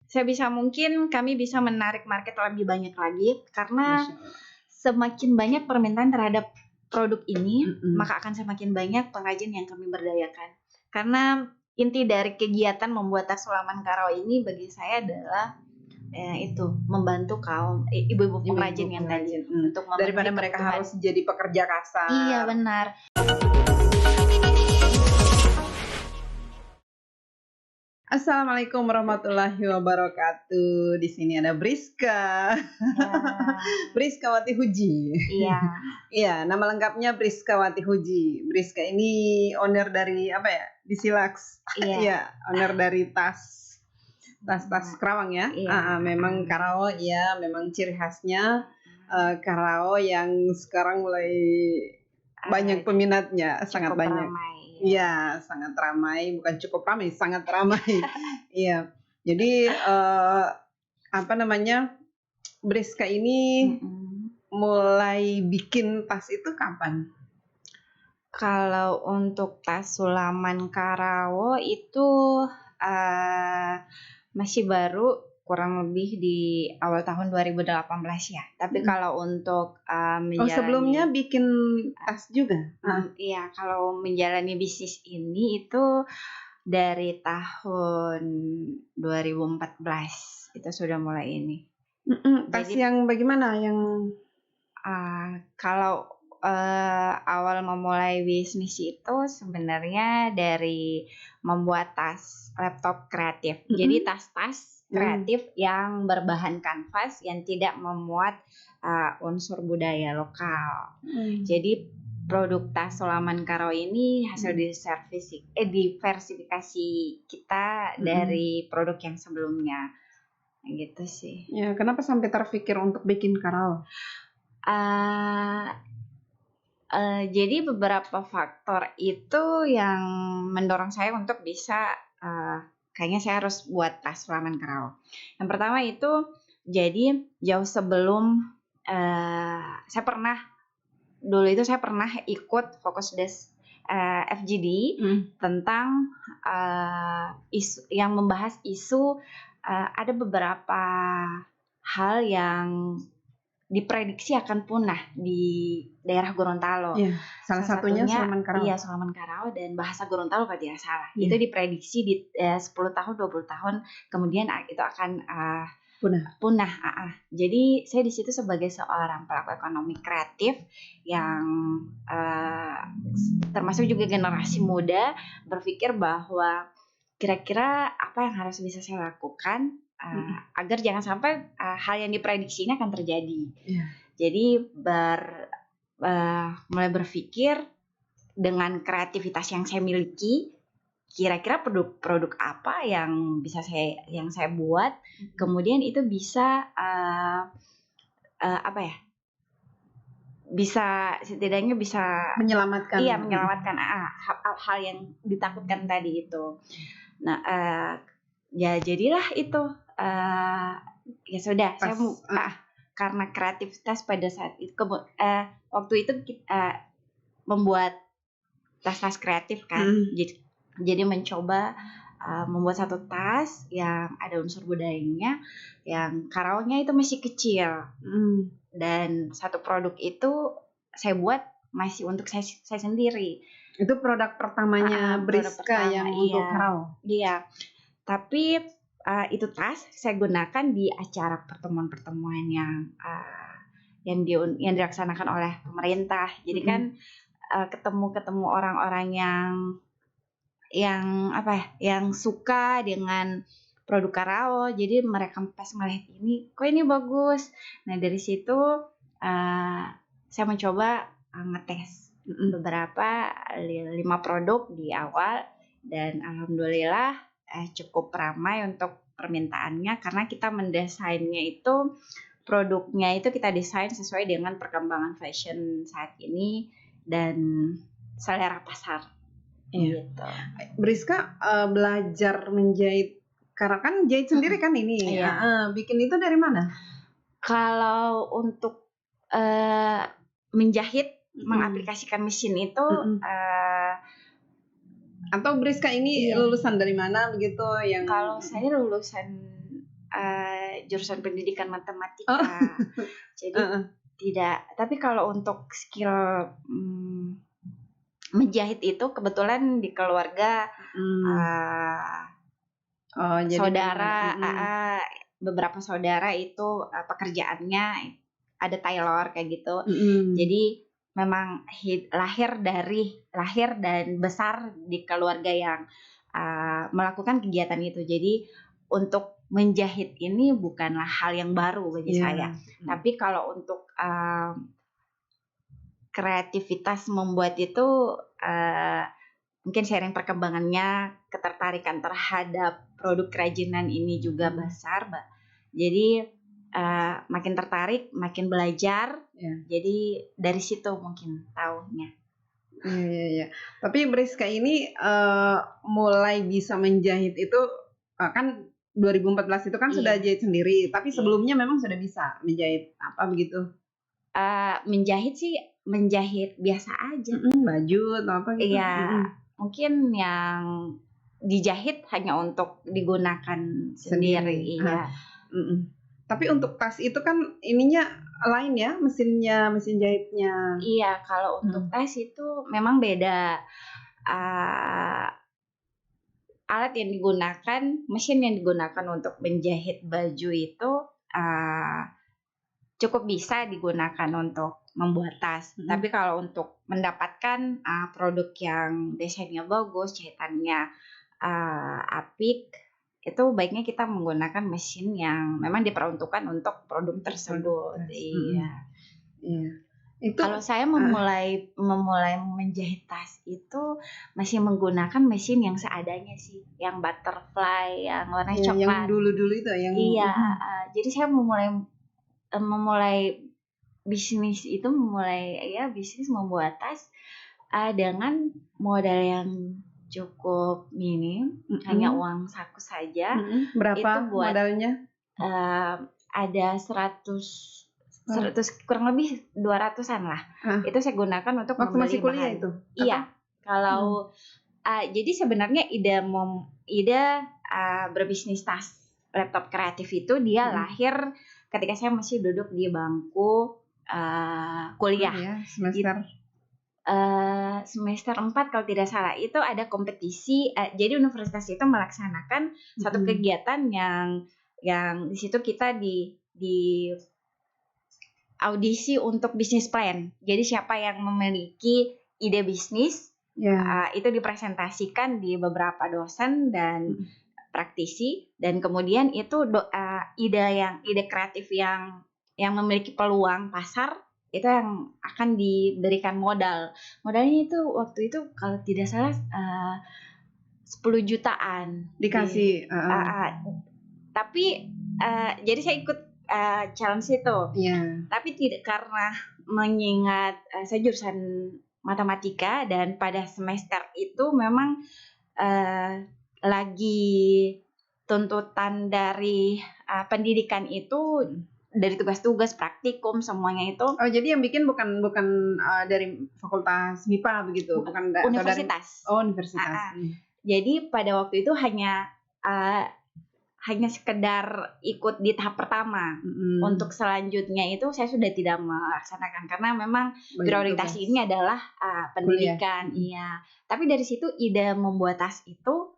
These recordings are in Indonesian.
kami bisa menarik market lebih banyak lagi karena Masya Allah. semakin banyak permintaan terhadap produk ini, Mm-mm. maka akan semakin banyak pengrajin yang kami berdayakan. Karena inti dari kegiatan membuat tas Sulaman Karawa ini bagi saya adalah itu membantu kaum ibu-ibu pengrajin yang tadi untuk memenuhi daripada mereka kebutuhan. harus jadi pekerja kasar. Iya benar. Assalamualaikum warahmatullahi wabarakatuh. Di sini ada Briska. Briska Wati Huji. Iya. Iya, nama lengkapnya Briska Wati Huji. Briska ini owner dari apa ya? Disilax. Iya. Iya, owner dari tas Karawang ya. Iya. Memang Karawa ya, memang ciri khasnya Karawa yang sekarang mulai banyak peminatnya, sangat banyak. Ramai. Iya, sangat ramai, bukan cukup ramai, sangat ramai. Iya. Jadi Briska ini mulai bikin tas itu kapan? Kalau untuk tas Sulaman Karawa itu masih baru, kurang lebih di awal tahun 2018 ya. Tapi kalau untuk menjalani sebelumnya bikin tas juga? Iya, kalau menjalani bisnis ini itu dari tahun 2014 itu sudah mulai ini. Tas yang bagaimana? Yang kalau awal memulai bisnis itu sebenarnya dari membuat tas laptop kreatif. Jadi tas-tas kreatif yang berbahan kanvas yang tidak memuat unsur budaya lokal. Jadi produk tas Sulaman Karawa ini hasil diversifikasi kita dari produk yang sebelumnya. Gitu sih. Ya, kenapa sampai terpikir untuk bikin Karawa? Jadi beberapa faktor itu yang mendorong saya untuk bisa kayaknya saya harus buat tas Sulaman Karawa. Yang pertama itu jadi jauh sebelum saya pernah ikut Focus Desk FGD tentang isu yang membahas isu ada beberapa hal yang diprediksi akan punah di daerah Gorontalo. Ya, salah satunya Sulaman Karawa. Iya, Sulaman Karawa dan bahasa Gorontalo kalau tidak salah. Itu diprediksi di 10 tahun, 20 tahun kemudian itu akan punah. Jadi saya di situ sebagai seorang pelaku ekonomi kreatif yang termasuk juga generasi muda berpikir bahwa kira-kira apa yang harus bisa saya lakukan agar jangan sampai hal yang diprediksi ini akan terjadi. Jadi mulai berpikir dengan kreativitas yang saya miliki, kira-kira produk apa yang bisa saya buat, kemudian itu bisa bisa setidaknya bisa menyelamatkan. Iya, menyelamatkan hal yang ditakutkan tadi itu. Nah, ya jadilah itu. Ya sudah, saya karena kreativitas pada saat itu waktu itu kita membuat tas-tas kreatif kan. Jadi mencoba membuat satu tas yang ada unsur budayanya, yang Karawangnya itu masih kecil. Dan satu produk itu saya buat masih untuk saya sendiri. Itu produk pertamanya Briska yang untuk Karawa. Iya. Tapi itu tas saya gunakan di acara pertemuan-pertemuan yang dilaksanakan oleh pemerintah. Jadi kan ketemu orang-orang yang suka dengan produk Karawa. Jadi mereka pas melihat ini, kok ini bagus. Nah dari situ saya mencoba ngetes beberapa 5 produk di awal dan alhamdulillah cukup ramai untuk permintaannya karena kita mendesainnya itu produknya itu kita desain sesuai dengan perkembangan fashion saat ini dan selera pasar. Gitu. Briska belajar menjahit karena kan jahit sendiri kan ini. Bikin itu dari mana? Kalau untuk menjahit mengaplikasikan mesin itu atau Briska ini lulusan dari mana begitu yang? Kalau saya lulusan jurusan pendidikan Oh. matematika. Jadi tidak. Tapi kalau untuk skill menjahit itu kebetulan di keluarga Jadi saudara beberapa saudara itu pekerjaannya ada tailor kayak gitu. Jadi memang lahir dan besar di keluarga yang melakukan kegiatan itu. Jadi untuk menjahit ini bukanlah hal yang baru bagi saya. Tapi kalau untuk kreativitas membuat itu mungkin sharing perkembangannya, ketertarikan terhadap produk kerajinan ini juga besar, Mbak. Jadi makin tertarik, makin belajar. Jadi dari situ mungkin tahunya. Iya. Tapi Briska ini mulai bisa menjahit itu kan 2014 itu kan sudah jahit sendiri. Tapi sebelumnya memang sudah bisa menjahit apa begitu? Menjahit biasa aja. Baju atau apa gitu? Iya. Mungkin yang dijahit hanya untuk digunakan sendiri. Iya. Tapi untuk tas itu kan ininya lain ya, mesin jahitnya. Iya, kalau untuk tas itu memang beda. Alat yang digunakan, mesin yang digunakan untuk menjahit baju itu cukup bisa digunakan untuk membuat tas. Tapi kalau untuk mendapatkan produk yang desainnya bagus, jahitannya apik, itu baiknya kita menggunakan mesin yang memang diperuntukkan untuk produk tersebut. Iya. Kalau saya memulai menjahit tas itu masih menggunakan mesin yang seadanya sih, yang butterfly, yang warna coklat. Yang dulu-dulu itu yang. Iya. Jadi saya memulai bisnis membuat tas dengan modal yang cukup minim, hanya uang saku saja. Berapa itu buat, modalnya? Ada 100 kurang lebih 200-an lah. Itu saya gunakan untuk waktu membeli masih kuliah bahan. itu? Iya. Kalau jadi sebenarnya ide berbisnis tas laptop kreatif itu dia lahir ketika saya masih duduk di bangku kuliah. Semester 4 kalau tidak salah, itu ada kompetisi. Jadi universitas itu melaksanakan satu kegiatan yang di situ kita di audisi untuk bisnis plan. Jadi siapa yang memiliki ide bisnis itu dipresentasikan di beberapa dosen dan praktisi, dan kemudian itu ide kreatif yang memiliki peluang pasar itu yang akan diberikan modal. Modalnya itu waktu itu kalau tidak salah 10 jutaan dikasih. Tapi jadi saya ikut challenge itu. Tapi tidak, karena mengingat saya jurusan matematika dan pada semester itu memang lagi tuntutan dari pendidikan itu dari tugas-tugas praktikum semuanya itu. Jadi yang bikin bukan dari fakultas MIPA begitu, bukan universitas. Universitas. Jadi pada waktu itu hanya sekedar ikut di tahap pertama. Untuk selanjutnya itu saya sudah tidak melaksanakan karena memang prioritas ini adalah pendidikan. Iya. Tapi dari situ ide membuat tas itu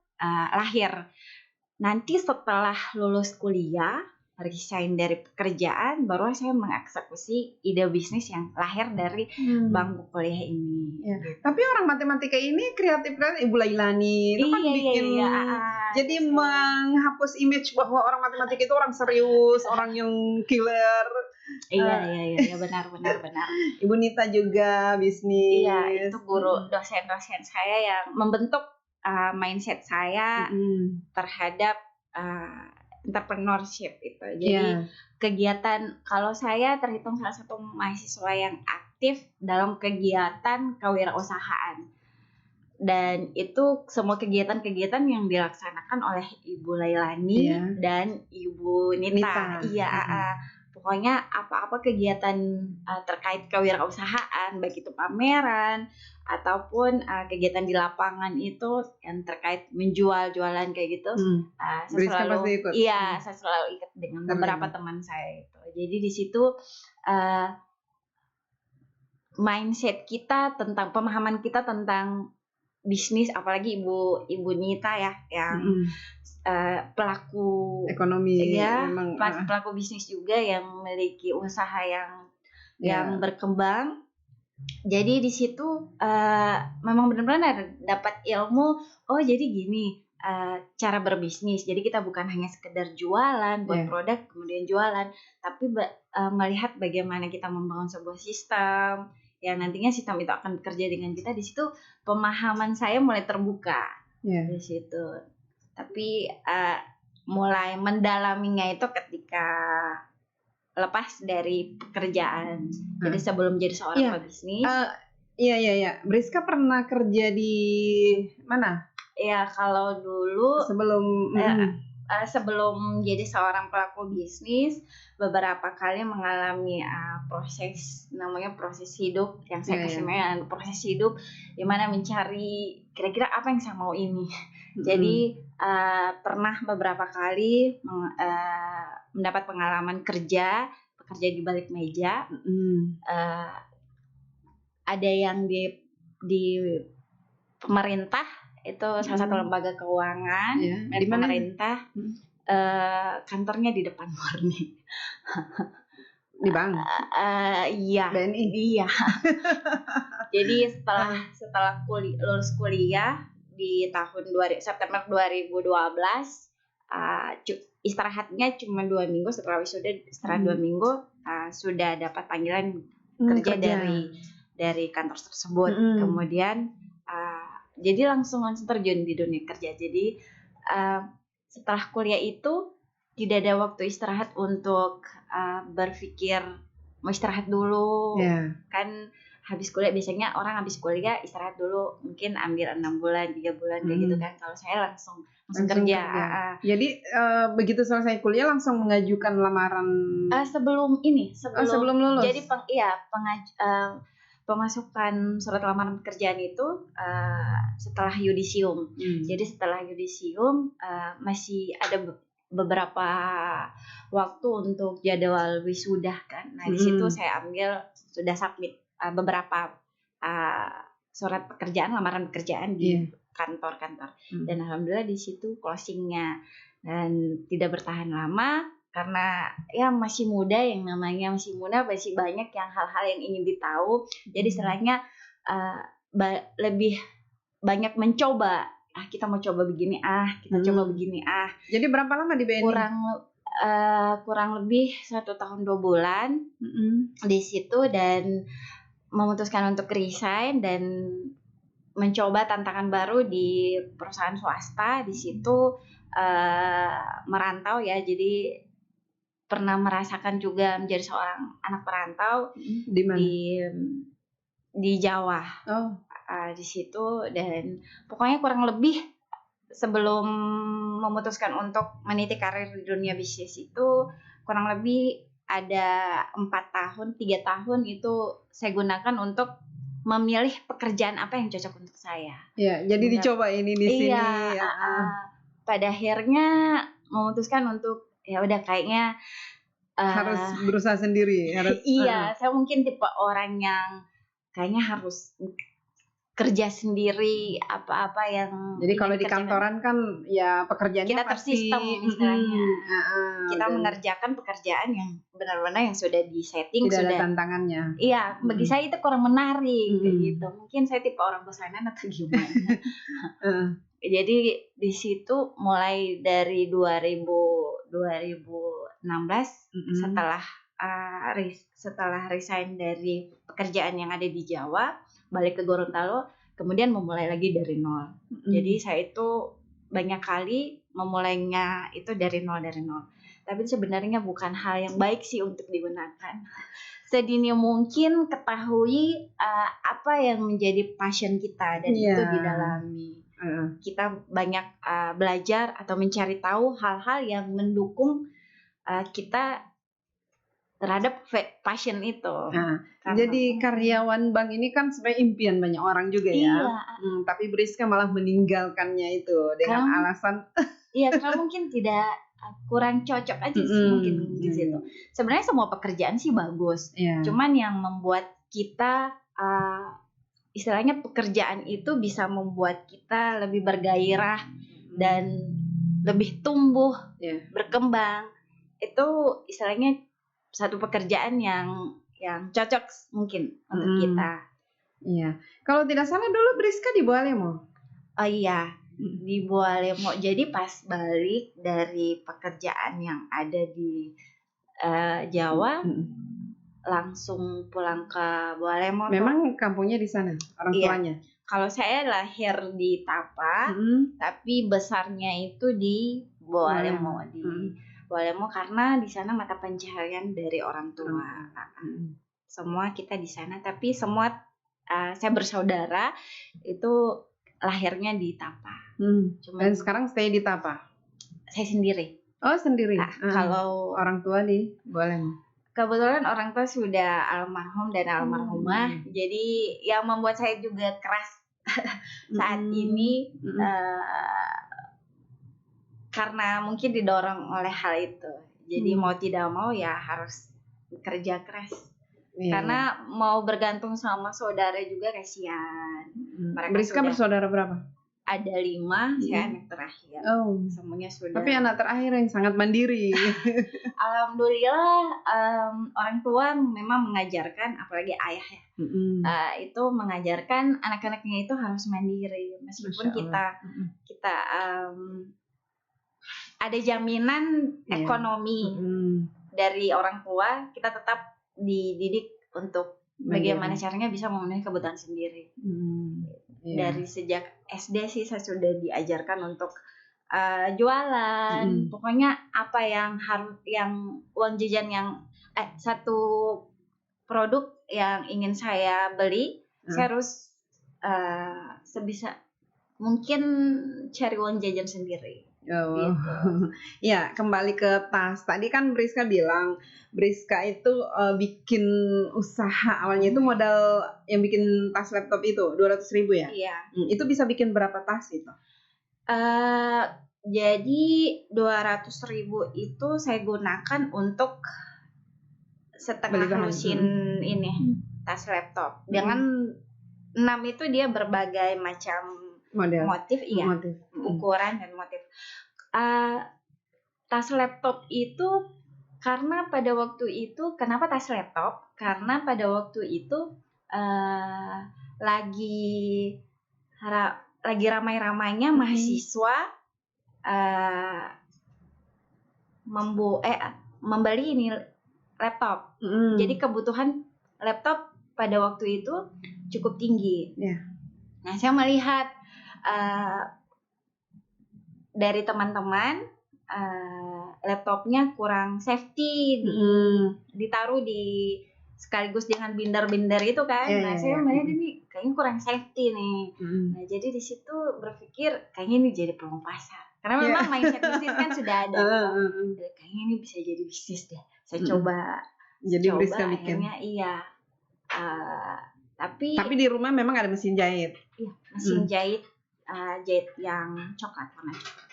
lahir. Nanti setelah lulus kuliah, resign dari pekerjaan, baru saya mengeksekusi ide bisnis yang lahir dari bangku kuliah ini. Gitu. Tapi orang matematika ini kreatif kan, Ibu Lailani itu kan bikin jadi menghapus image bahwa orang matematika itu orang serius, orang yang killer. Iya, benar. Ibu Nita juga bisnis. Iya, itu guru dosen-dosen saya yang membentuk mindset saya terhadap entrepreneurship itu. Jadi kegiatan, kalau saya terhitung salah satu mahasiswa yang aktif dalam kegiatan kewirausahaan. Dan itu semua kegiatan-kegiatan yang dilaksanakan oleh Ibu Lailani dan Ibu Nita. Iya, pokoknya apa-apa kegiatan terkait kewirausahaan, baik itu pameran ataupun kegiatan di lapangan itu yang terkait jualan kayak gitu, Briska pasti ikut. saya selalu ikut dengan beberapa teman saya itu. Jadi di situ mindset kita tentang pemahaman kita tentang bisnis, apalagi ibu Nita ya yang pelaku ekonomi ya, memang pelaku bisnis juga yang memiliki usaha yang berkembang. Jadi di situ memang benar-benar dapat ilmu. Oh jadi gini cara berbisnis. Jadi kita bukan hanya sekedar jualan buat produk kemudian jualan, tapi melihat bagaimana kita membangun sebuah sistem yang nantinya sistem itu akan bekerja dengan kita. Di situ pemahaman saya mulai terbuka di situ. Tapi mulai mendalaminya itu ketika lepas dari pekerjaan. Jadi sebelum jadi seorang pebisnis. Iya. Briska pernah kerja di mana? Ya kalau dulu sebelum jadi seorang pelaku bisnis, beberapa kali mengalami proses hidup yang saya kasih namanya proses hidup, di mana mencari kira-kira apa yang saya mau ini. Jadi pernah beberapa kali mendapat pengalaman bekerja di balik meja. Ada yang di pemerintah, itu salah satu lembaga keuangan dari pemerintah. Kantornya di depan murni. Di bank? Iya. BNI? Iya. Jadi setelah lulus kuliah di tahun September 2012, istirahatnya cuma 2 minggu. Setelah wisuda istirahat 2 minggu, sudah dapat panggilan kerja dari kantor tersebut. Kemudian jadi langsung terjun di dunia kerja. Jadi setelah kuliah itu tidak ada waktu istirahat untuk berpikir mau istirahat dulu. Kan habis kuliah, biasanya orang habis kuliah istirahat dulu, mungkin ambil 6 bulan 3 bulan kayak gitu kan. Kalau saya langsung kerja. Jadi begitu selesai kuliah langsung mengajukan lamaran sebelum lulus. Jadi pemasukan surat lamaran pekerjaan itu setelah yudisium. Jadi setelah yudisium masih ada beberapa waktu untuk jadwal wisuda kan. Nah di situ saya sudah submit beberapa surat pekerjaan, lamaran pekerjaan di kantor-kantor. Dan alhamdulillah di situ closingnya, dan tidak bertahan lama. Karena ya masih muda, yang namanya masih muda, masih banyak yang hal-hal yang ingin ditahu. Jadi istilahnya lebih banyak mencoba. Kita mau coba begini, kita coba begini. Jadi berapa lama di BNI? Kurang lebih 1 tahun 2 bulan di situ, dan memutuskan untuk resign dan mencoba tantangan baru di perusahaan swasta. Di situ merantau ya, jadi pernah merasakan juga menjadi seorang anak perantau. Di mana? Di Jawa. Di situ, dan pokoknya kurang lebih sebelum memutuskan untuk meniti karir di dunia bisnis itu kurang lebih ada 4 tahun, 3 tahun itu saya gunakan untuk memilih pekerjaan apa yang cocok untuk saya. Ya, jadi dicoba ini di sini. Pada akhirnya memutuskan untuk ya udah kayaknya harus berusaha sendiri. Saya mungkin tipe orang yang kayaknya harus kerja sendiri, apa-apa yang. Jadi kalau di kantoran kan ya pekerjaannya kita tersistem istilahnya. Kita mengerjakan pekerjaan yang benar-benar yang sudah disetting, tidak sudah ada tantangannya. Iya, bagi saya itu kurang menarik kayak gitu. Mungkin saya tipe orang bosanan atau gimana. Jadi di situ mulai dari 2016 setelah resign dari pekerjaan yang ada di Jawa, balik ke Gorontalo, kemudian memulai lagi dari nol. Jadi saya itu banyak kali memulainya itu dari nol. Tapi sebenarnya bukan hal yang baik sih untuk digunakan. Sedini mungkin ketahui apa yang menjadi passion kita, dan itu didalami. Kita banyak belajar atau mencari tahu hal-hal yang mendukung kita terhadap passion itu. Nah, jadi karyawan bank ini kan sebenarnya impian banyak orang juga ya. Iya. Tapi Briska malah meninggalkannya itu dengan alasan iya, karena mungkin tidak kurang cocok aja sih mungkin di situ. Sebenarnya semua pekerjaan sih bagus. Cuman yang membuat kita istilahnya pekerjaan itu bisa membuat kita lebih bergairah dan lebih tumbuh, berkembang. Itu istilahnya satu pekerjaan yang cocok mungkin untuk kita. Iya. Kalau tidak salah dulu Briska di Bualemo. Oh iya, di Bualemo. Jadi pas balik dari pekerjaan yang ada di Jawa, langsung pulang ke Bualemo. Memang kampungnya di sana, orang tuanya? Kalau saya lahir di Tapa, tapi besarnya itu di Bualemo, Bualemo karena di sana mata pencaharian dari orang tua. Semua kita di sana, tapi semua saya bersaudara itu lahirnya di Tapa. Dan sekarang stay di Tapa? Saya sendiri. Oh, sendiri. Kalau orang tua di Bualemo. Kebetulan orang tua sudah almarhum dan almarhumah, jadi yang membuat saya juga keras saat ini karena mungkin didorong oleh hal itu. Jadi mau tidak mau ya harus kerja keras. Karena mau bergantung sama saudara juga kasihan. Briska bersaudara berapa? Ada 5, saya anak terakhir. Semuanya sudah. Tapi anak terakhir yang sangat mandiri. Alhamdulillah orang tua memang mengajarkan, apalagi ayah ya, itu mengajarkan anak-anaknya itu harus mandiri. Meskipun kita ada jaminan ekonomi dari orang tua, kita tetap dididik untuk bagaimana caranya bisa memenuhi kebutuhan sendiri. Dari sejak SD sih saya sudah diajarkan untuk jualan, pokoknya apa yang harus, yang uang jajan yang satu produk yang ingin saya beli, saya harus sebisa mungkin cari uang jajan sendiri. Gitu. Ya, kembali ke tas. Tadi kan Briska bilang Briska itu bikin usaha awalnya itu modal yang bikin tas laptop itu 200.000 ya? Iya. Itu bisa bikin berapa tas itu? Jadi 200.000 itu saya gunakan untuk setengah lusin ini tas laptop. Dengan 6 itu dia berbagai macam motif, ukuran dan motif. Tas laptop itu karena pada waktu itu, kenapa tas laptop? Karena pada waktu itu lagi ramai-ramainya mahasiswa membeli ini laptop. Jadi kebutuhan laptop pada waktu itu cukup tinggi. Nah, saya melihat dari teman-teman laptopnya kurang safety, ditaruh di sekaligus dengan binder-binder itu kan. Nah, saya melihat ini kayaknya kurang safety nih. Nah, jadi di situ berpikir kayaknya ini jadi peluang pasar. Karena memang mindset bisnis kan sudah ada. Kayaknya ini bisa jadi bisnis deh. Saya coba. Jadi Briska bikin. Akhirnya Tapi di rumah memang ada mesin jahit. Iya, mesin jahit yang coklat warna coklat.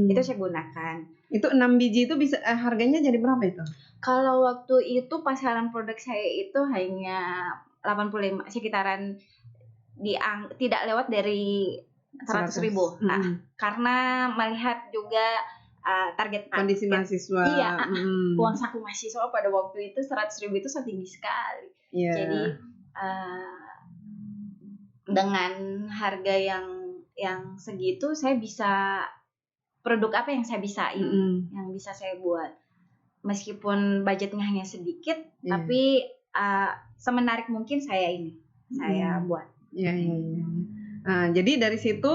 Itu saya gunakan. Itu 6 biji itu bisa harganya jadi berapa itu? Kalau waktu itu pasaran produk saya itu hanya 85, sekitaran tidak lewat dari 100.000. Karena melihat juga target kondisi mahasiswa. Iya, uang saku mahasiswa pada waktu itu 100.000 itu sangat tinggi sekali. Jadi dengan harga yang segitu saya bisa produk apa yang saya bisa yang bisa saya buat, meskipun budgetnya hanya sedikit, tapi semenarik mungkin saya buat. Jadi dari situ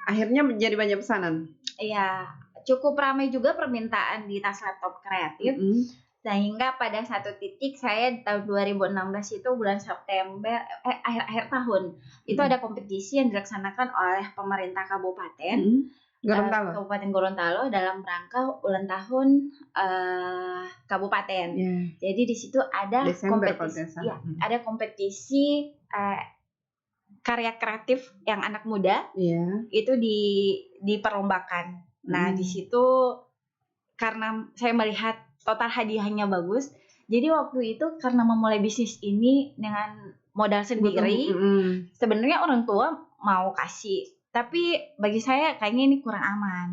akhirnya menjadi banyak pesanan. Iya, cukup ramai juga permintaan di tas laptop kreatif. Sehingga pada satu titik saya di tahun 2016 itu bulan September, akhir tahun itu ada kompetisi yang dilaksanakan oleh pemerintah kabupaten Kabupaten Gorontalo dalam rangka ulang tahun kabupaten. Jadi di situ ada kompetisi, ada kompetisi karya kreatif yang anak muda itu diperlombakan. Nah di situ karena saya melihat total hadiahnya bagus, jadi waktu itu karena memulai bisnis ini dengan modal sendiri, sebenarnya orang tua mau kasih, tapi bagi saya kayaknya ini kurang aman.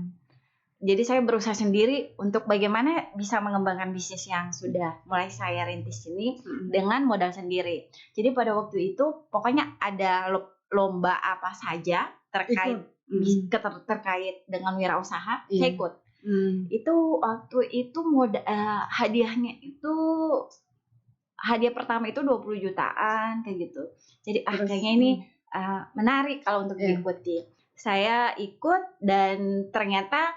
Jadi saya berusaha sendiri untuk bagaimana bisa mengembangkan bisnis yang sudah mulai saya rintis ini dengan modal sendiri. Jadi pada waktu itu pokoknya ada lomba apa saja terkait dengan wirausaha, saya ikut. Itu waktu itu hadiahnya itu hadiah pertama itu 20 jutaan kayak gitu. Jadi kayaknya ini menarik kalau untuk diikuti. Saya ikut dan ternyata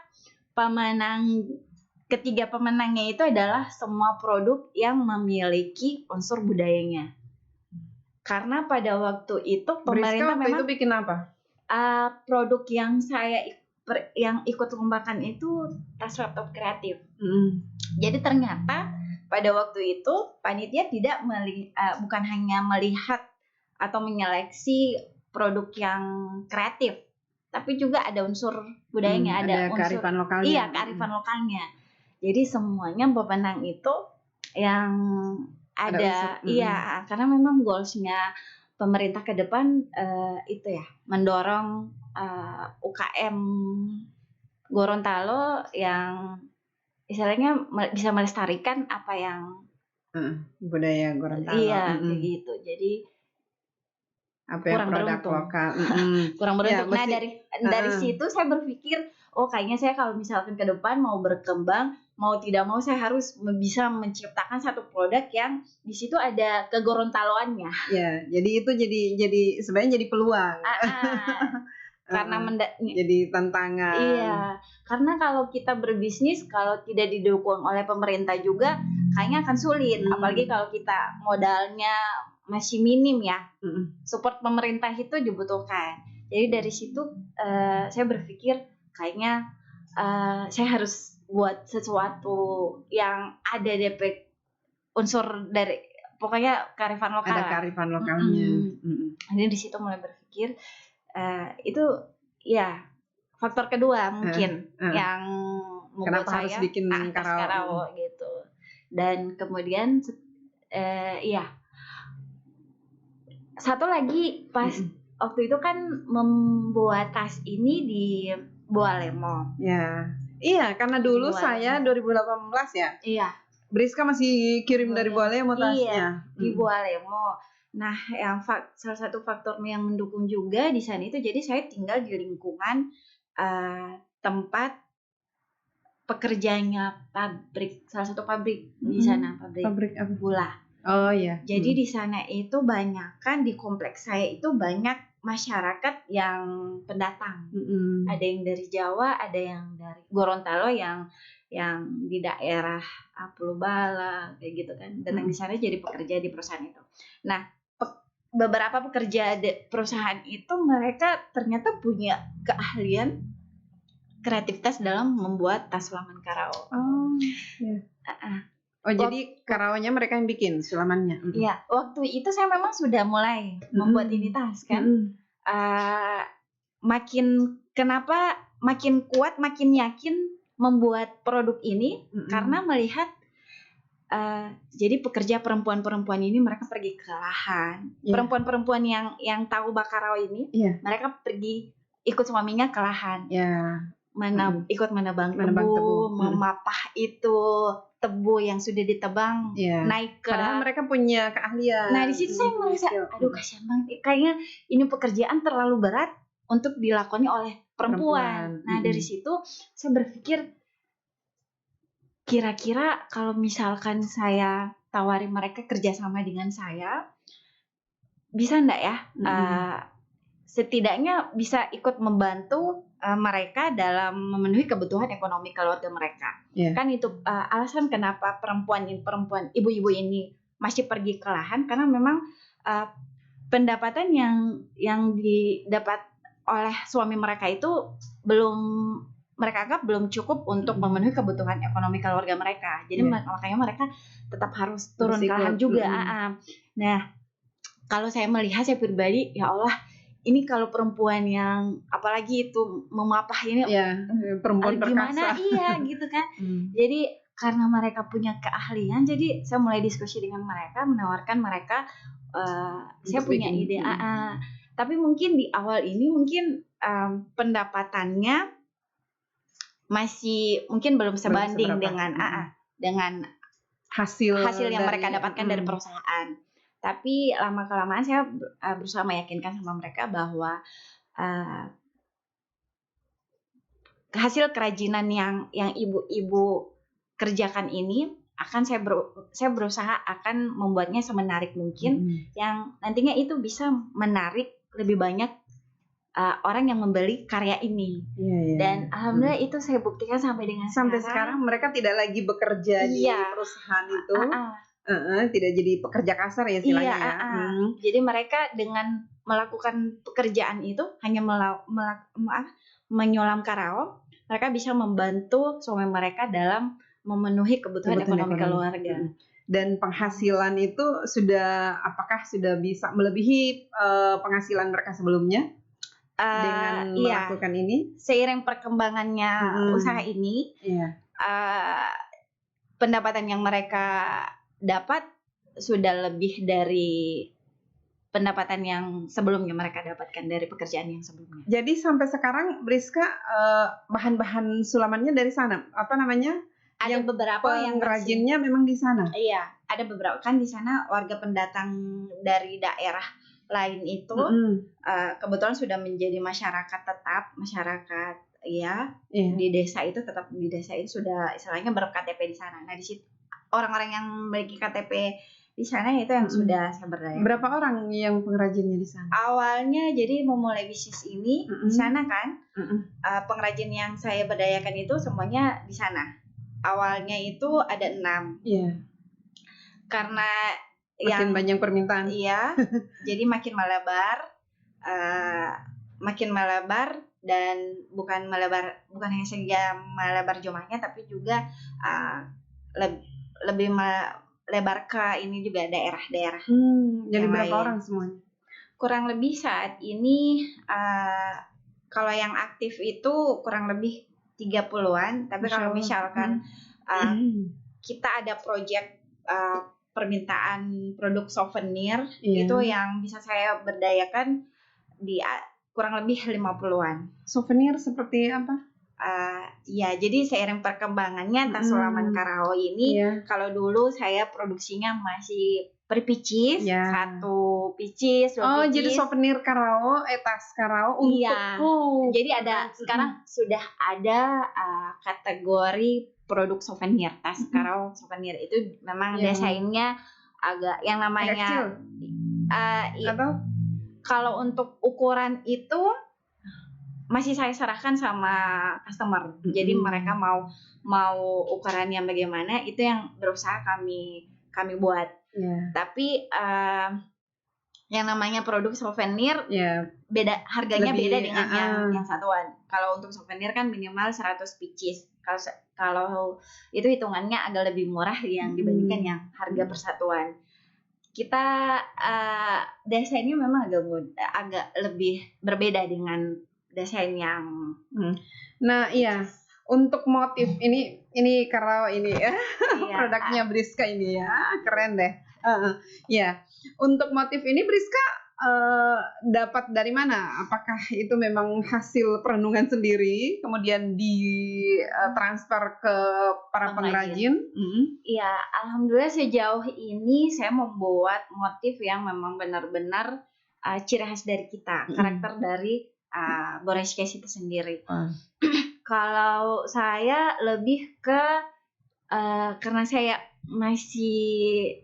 ketiga pemenangnya itu adalah semua produk yang memiliki unsur budayanya. Karena pada waktu itu pemerintah memang itu bikin apa? Produk yang saya yang ikut lombakan itu tas laptop kreatif. Jadi ternyata pada waktu itu panitia tidak bukan hanya melihat atau menyeleksi produk yang kreatif, tapi juga ada unsur budayanya, ada unsur kearifan lokalnya. Iya, kearifan lokalnya. Jadi semuanya pemenang itu yang ada karena memang goalsnya pemerintah ke depan itu ya mendorong UKM Gorontalo yang istilahnya bisa melestarikan apa yang budaya Gorontalo. Iya, kayak gitu. Jadi apa yang produk lokal. Kurang beruntung. Nah, dari situ saya berpikir, kayaknya saya kalau misalkan ke depan mau berkembang, mau tidak mau saya harus bisa menciptakan satu produk yang di situ ada kegorontaloannya. Ya, jadi itu jadi sebenarnya jadi peluang. Karena jadi tantangan. Iya, karena kalau kita berbisnis kalau tidak didukung oleh pemerintah juga kayaknya akan sulit, apalagi kalau kita modalnya masih minim ya. Support pemerintah itu dibutuhkan. Jadi dari situ saya berpikir kayaknya saya harus buat sesuatu yang ada DP unsur dari pokoknya kearifan lokal. Ada kearifan lokalnya. Jadi di situ mulai berpikir itu ya faktor kedua mungkin yang membuat kenapa saya harus bikin Karawo gitu. Dan kemudian satu lagi pas waktu itu kan membuat tas ini di Bualemo. Iya, karena dulu saya 2018 ya. Iya. Briska masih kirim dari Bualemo tasnya. Iya, di Bualemo. Nah, yang salah satu faktor yang mendukung juga di sana itu, jadi saya tinggal di lingkungan tempat pekerjanya pabrik, salah satu pabrik di sana, pabrik gula. Oh iya. Jadi di sana itu banyakan di kompleks saya itu banyak masyarakat yang pendatang. Ada yang dari Jawa, ada yang dari Gorontalo yang di daerah Pulau Bala kayak gitu kan. Dan di sana jadi pekerja di perusahaan itu. Nah, beberapa pekerja perusahaan itu mereka ternyata punya keahlian kreativitas dalam membuat tas Sulaman Karawo. Oh, iya. Jadi Karaonya mereka yang bikin sulamannya. Iya, waktu itu saya memang sudah mulai membuat ini tas kan. Kenapa makin kuat, makin yakin membuat produk ini karena melihat jadi pekerja perempuan-perempuan ini mereka pergi ke lahan. Perempuan-perempuan yang tahu Bakarao ini, mereka pergi ikut suaminya ke lahan. Ikut menebang tebu, memapah itu tebu yang sudah ditebang, naik ke. Padahal mereka punya keahlian. Nah di situ saya merasa, aduh kasihan banget. Kayaknya ini pekerjaan terlalu berat untuk dilakoni oleh perempuan. Nah dari situ saya berpikir, kira-kira kalau misalkan saya tawari mereka kerjasama dengan saya, bisa enggak ya? Setidaknya bisa ikut membantu mereka dalam memenuhi kebutuhan ekonomi keluarga mereka. Kan itu alasan kenapa perempuan ibu-ibu ini masih pergi ke lahan, karena memang pendapatan yang didapat oleh suami mereka itu mereka anggap belum cukup untuk memenuhi kebutuhan ekonomi keluarga mereka. Jadi makanya mereka tetap harus turun ke lahan juga. Nah, kalau saya melihat, saya pribadi, ya Allah, ini kalau perempuan yang apalagi itu memapah ini, perempuan gimana? perkasa. Iya gitu kan. Jadi karena mereka punya keahlian, jadi saya mulai diskusi dengan mereka, menawarkan mereka, saya punya ide. Tapi mungkin di awal ini mungkin pendapatannya masih mungkin belum sebanding dengan hasil yang mereka dapatkan dari perusahaan. Tapi lama kelamaan saya berusaha meyakinkan sama mereka bahwa hasil kerajinan yang ibu-ibu kerjakan ini akan saya berusaha akan membuatnya semenarik mungkin, yang nantinya itu bisa menarik lebih banyak orang yang membeli karya ini. Dan alhamdulillah itu saya buktikan sampai sekarang mereka tidak lagi bekerja di perusahaan itu. Tidak jadi pekerja kasar ya istilahnya. Jadi mereka dengan melakukan pekerjaan itu hanya menyulam karao, mereka bisa membantu suami mereka dalam memenuhi kebutuhan ekonomi keluarga. Dan penghasilan itu apakah sudah bisa melebihi penghasilan mereka sebelumnya dengan melakukan ini? Seiring perkembangannya usaha ini, pendapatan yang mereka dapat sudah lebih dari pendapatan yang sebelumnya mereka dapatkan dari pekerjaan yang sebelumnya. Jadi sampai sekarang Briska bahan-bahan sulamannya dari sana, Ada yang beberapa yang pengrajinnya memang di sana. Iya, ada beberapa kan di sana warga pendatang dari daerah lain itu kebetulan sudah menjadi masyarakat tetap, di desa itu sudah istilahnya ber-KTP di sana. Nah, di situ orang-orang yang memiliki KTP di sana itu yang sudah saya berdayakan. Berapa orang yang pengrajinnya di sana? Awalnya jadi memulai bisnis ini di sana kan, pengrajin yang saya berdayakan itu semuanya di sana. Awalnya itu ada 6. Karena makin banyak permintaan. Iya, jadi makin melebar dan bukan hanya saja melebar jumlahnya, tapi juga lebih melebar ke ini juga daerah-daerah. Jadi berapa orang semuanya? Kurang lebih saat ini kalau yang aktif itu kurang lebih 30-an, tapi kalau misalkan kita ada proyek permintaan produk souvenir itu yang bisa saya berdayakan di kurang lebih 50-an. Souvenir seperti apa? Jadi seiring perkembangannya tas sulaman karao ini, kalau dulu saya produksinya masih per picis, 1 picis, 2 picis. Jadi souvenir karao, tas karao untuk Jadi sekarang sudah ada kategori produk souvenir, tas karao souvenir itu memang desainnya agak yang namanya kalau untuk ukuran itu masih saya serahkan sama customer. Jadi mereka mau ukurannya bagaimana, itu yang berusaha kami buat. Tapi yang namanya produk souvenir beda harganya, beda dengan yang satuan. Kalau untuk souvenir kan minimal 100 picis. Kalau itu hitungannya agak lebih murah yang dibandingkan yang harga persatuan. Kita desainnya memang agak lebih berbeda dengan desain yang untuk motif ini karao ini produknya Briska ini keren deh. Untuk motif ini Briska dapat dari mana? Apakah itu memang hasil perenungan sendiri kemudian ditransfer ke para pengrajin? Iya, alhamdulillah sejauh ini saya membuat motif yang memang benar-benar ciri khas dari kita, karakter dari Boreshkes itu sendiri. Kalau saya lebih ke karena saya masih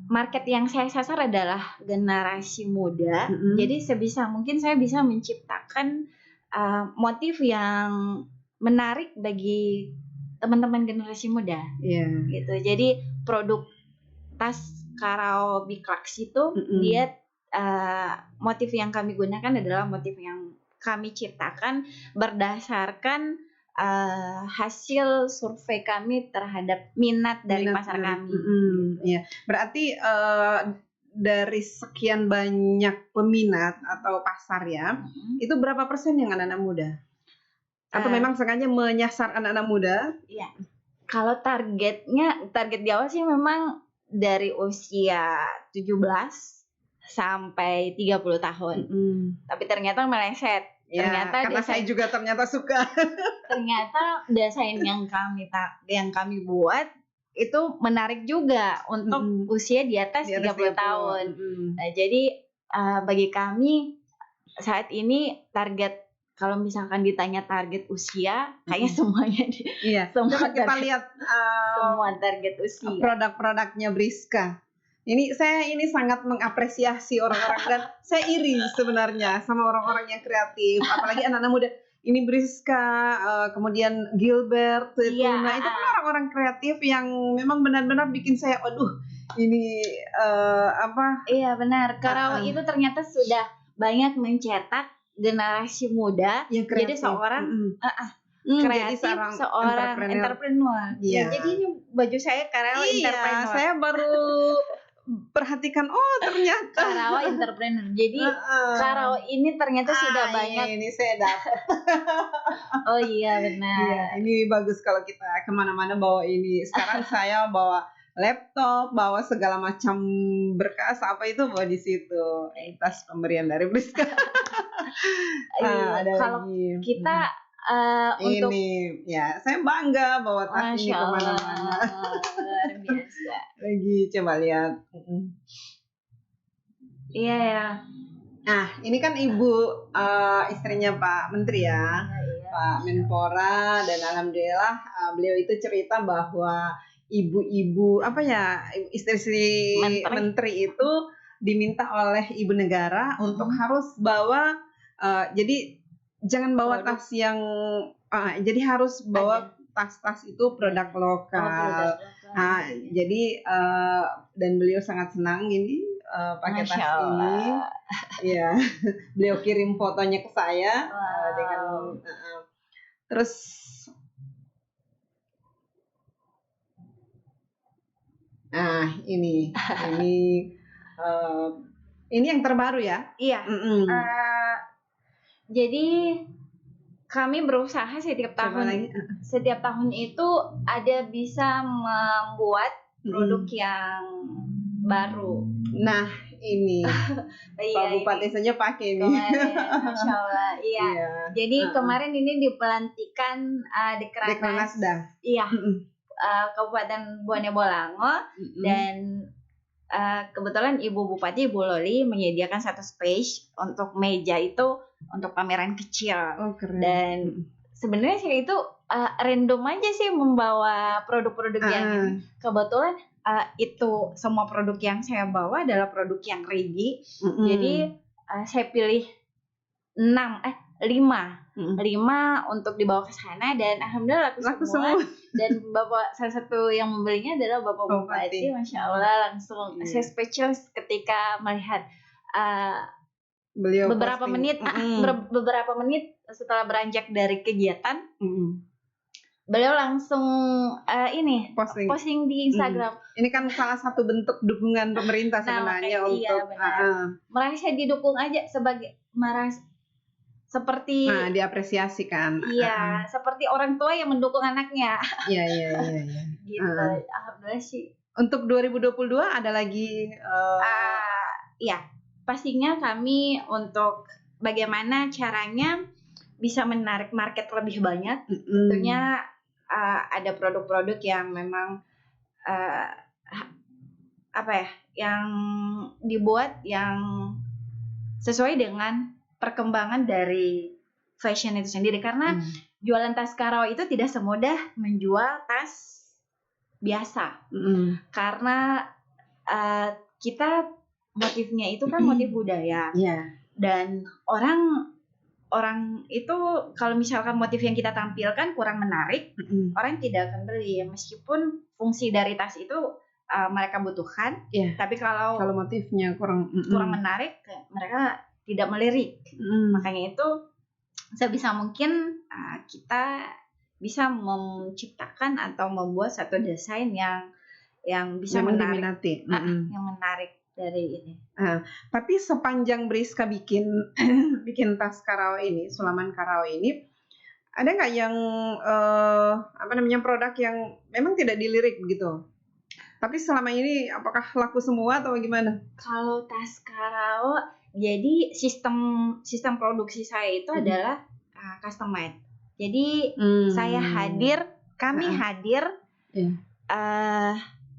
market yang saya sasar adalah generasi muda. Jadi sebisa mungkin saya bisa menciptakan motif yang menarik bagi teman-teman generasi muda. Gitu. Jadi produk tas karao Biklaks itu dia motif yang kami gunakan adalah motif yang kami ciptakan berdasarkan hasil survei kami terhadap minat dari pasar kami. Iya. Berarti dari sekian banyak peminat atau pasar ya, itu berapa persen yang anak-anak muda? Atau memang sengaja menyasar anak-anak muda? Iya. Kalau target di awal sih memang dari usia 17 sampai 30 tahun. Tapi ternyata meleset. Ya, karena saya juga ternyata suka. Ternyata desain yang kami buat itu menarik juga untuk usia di atas 30 tahun. Nah, jadi bagi kami saat ini target, kalau misalkan ditanya target usia, kayaknya semuanya Coba kita lihat semua target usia. Produk-produknya Briska. Saya sangat mengapresiasi orang-orang dan saya iri sebenarnya sama orang-orang yang kreatif, apalagi anak-anak muda. Ini Briska, kemudian Gilbert, Tuna, itu kan orang-orang kreatif yang memang benar-benar bikin saya, ini Iya benar. Karena itu ternyata sudah banyak mencetak generasi muda yang kreatif. Jadi seorang kreatif, seorang entrepreneur. Yeah. Jadi ini baju saya Karawa entrepreneur. Saya baru perhatikan, ternyata Karawa entrepreneur. Jadi Karawa ini ternyata sudah banyak. Ini saya dapat. Oh iya benar. Iya, ini bagus kalau kita kemana-mana bawa ini. Sekarang saya bawa laptop, bawa segala macam berkas apa itu bawa di situ. Tas pemberian dari Briska. Ada kalau lagi. Kita ini untuk ya, saya bangga bawa tas ini kemana-mana. Luar biasa. Lagi coba lihat. Iya ya. Nah, ini kan ibu istrinya Pak Menteri ya, Pak Menpora, dan alhamdulillah beliau itu cerita bahwa ibu-ibu istri menteri itu diminta oleh ibu negara untuk harus bawa, jadi jangan bawa tas yang jadi harus bawa tas-tas itu produk lokal. Jadi dan beliau sangat senang ini pakai tas ini. Ya, beliau kirim fotonya ke saya dengan terus ini yang terbaru ya? Iya. Jadi kami berusaha setiap tahun itu ada bisa membuat produk yang baru. Nah, ini Pak Bupati saja pakai ini. Masya Allah. Iya. Jadi kemarin ini dipelantikan di Dekranasda. Iya. Kabupaten Bone Bolango dan kebetulan Ibu Bupati Ibu Loli menyediakan satu space untuk meja itu untuk pameran kecil. Keren. Dan sebenarnya saya itu random aja sih membawa produk-produk yang kebetulan itu semua produk yang saya bawa adalah produk yang ready. Jadi saya pilih 5 untuk dibawa ke sana dan alhamdulillah laku semua. Dan salah satu yang membelinya adalah Bapak Bupati. Masya Allah, langsung saya speechless ketika melihat beliau beberapa menit setelah beranjak dari kegiatan. Beliau langsung posting di Instagram. Ini kan salah satu bentuk dukungan pemerintah sebenarnya untuk merasa didukung aja seperti diapresiasikan. Iya, seperti orang tua yang mendukung anaknya. Iya. Gitu. Alhamdulillah sih. Untuk 2022 ada lagi ya, pastinya kami untuk bagaimana caranya bisa menarik market lebih banyak. Tentunya ada produk-produk yang memang yang dibuat yang sesuai dengan perkembangan dari fashion itu sendiri, karena jualan tas Karawa itu tidak semudah menjual tas biasa. Karena kita motifnya itu kan motif budaya. Dan orang itu kalau misalkan motif yang kita tampilkan kurang menarik, orang tidak akan beli. Meskipun fungsi dari tas itu mereka butuhkan. Iya. Tapi kalau motifnya kurang menarik, mereka tidak melirik. Makanya itu sebisa mungkin kita bisa menciptakan atau membuat satu desain yang bisa menarik, diminati. yang menarik dari ini. Tapi sepanjang Briska bikin tas Karao ini, sulaman Karao ini, ada nggak yang produk yang memang tidak dilirik gitu? Tapi selama ini apakah laku semua atau gimana? Kalau tas Karao, jadi sistem produksi saya itu adalah custom made. Jadi kami hadir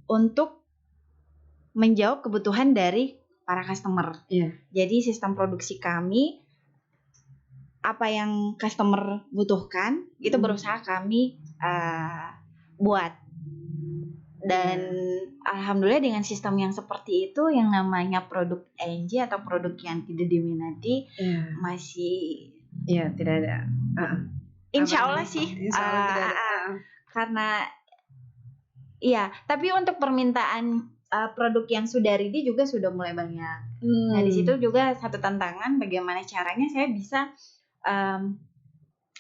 untuk menjawab kebutuhan dari para customer. Jadi sistem produksi kami, apa yang customer butuhkan itu berusaha kami buat. Dan alhamdulillah dengan sistem yang seperti itu, yang namanya produk LNG atau produk yang tidak diminati masih tidak ada. Insya Allah sih. Tidak ada. Karena tapi untuk permintaan produk yang sudah ready juga sudah mulai banyak. Nah di situ juga satu tantangan bagaimana caranya saya bisa